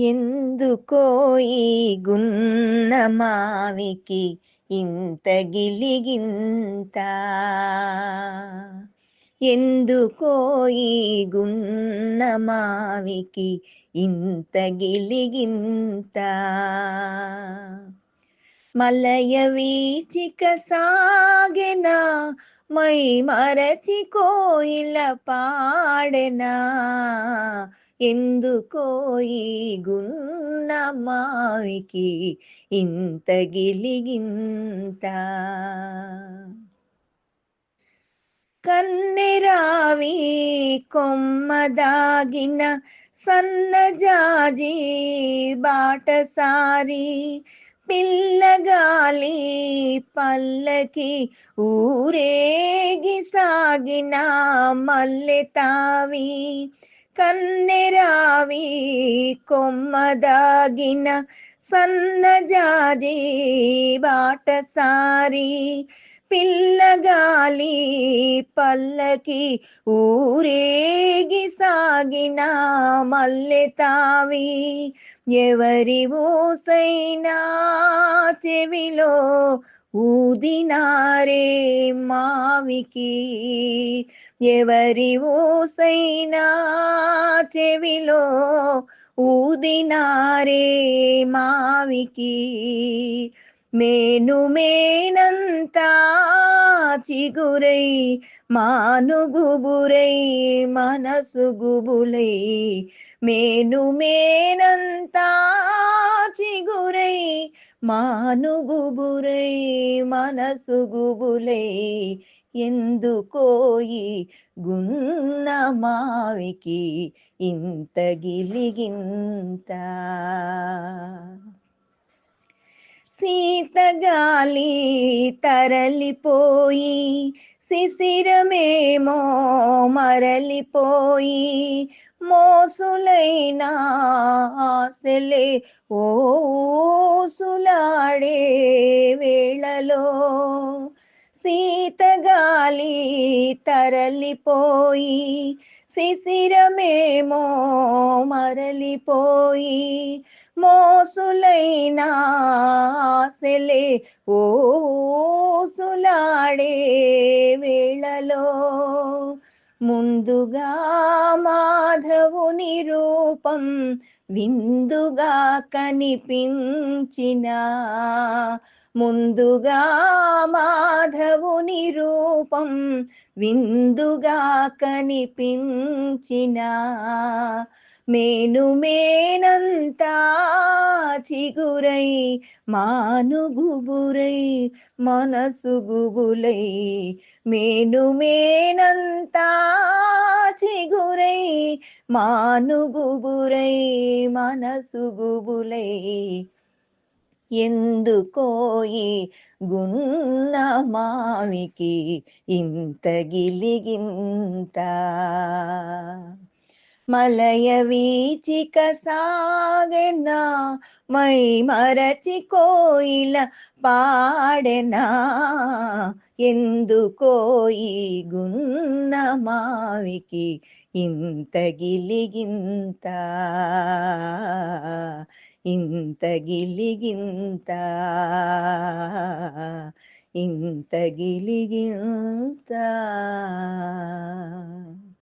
ఎందుకో ఈ గున్న మావికి ఇంత గిలిగింత, ఎందుకో ఈ గున్న మావికి ఇంత గిలిగింత. మలయ వీచిక సాగెనా, మై మరచి కోయిల పాడెనా, ఎందుకో ఈ గున్న మావికి ఇంత గిలిగింత. కన్నెరావి కొమ్మ దాగిన సన్నజాజి బాటసారి, పిల్లగాలి పల్లకి ఊరేగి సాగిన మల్లె తావి. కన్నెరావి కొమ్మ దాగిన సన్నజాజి బాటసారి, పిల్లగాలి పల్లకి ఊరేగి సాగిన మల్లె తావి. ఎవరి ఊసైనా చెవిలో ఊదినారే మావికి, ఎవరి ఊసైనా చెవిలో ఊదినారే మావికి. మేను మేనంతా చిగురై మానుగుబురై మనసు గుబులై, మేను మేనంతా చిగురై మానుగుబురై మనసు గుబులై, ఎందుకో ఈ గున్న మావికి ఇంత గిలిగింత. సీతగాలి తరలిపోయి శిశిరమేమో మరలిపోయి, మోసులైన ఆశలే ఓసులాడే వేళలో, సీతగాలి తరలిపోయి శిశిరమేమో మరలిపోయి, మోసులైన ఆశలే ఓసులాడే వేళలో, ముందుగా మాధవుని రూపం విందుగా కనిపించిన, ముందుగా మాధవుని రూపం విందుగా కనిపించిన, మేను మేనంతా చిగురై మానుగుబురై మనసు గుబులై, మేను మేనంతా చిగురై మానుగుబురై మనసు గుబులై, ఎందుకో ఈ గున్న మావికి ఇంత గిలిగింత. మలయ వీచిక సాగెనా, మై మరచి కోయిల పాడెనా, ఎందుకో ఈ గున్న మావికి ఇంత గిలిగింత, ఇంత గిలిగింత, ఇంత గిలిగింత.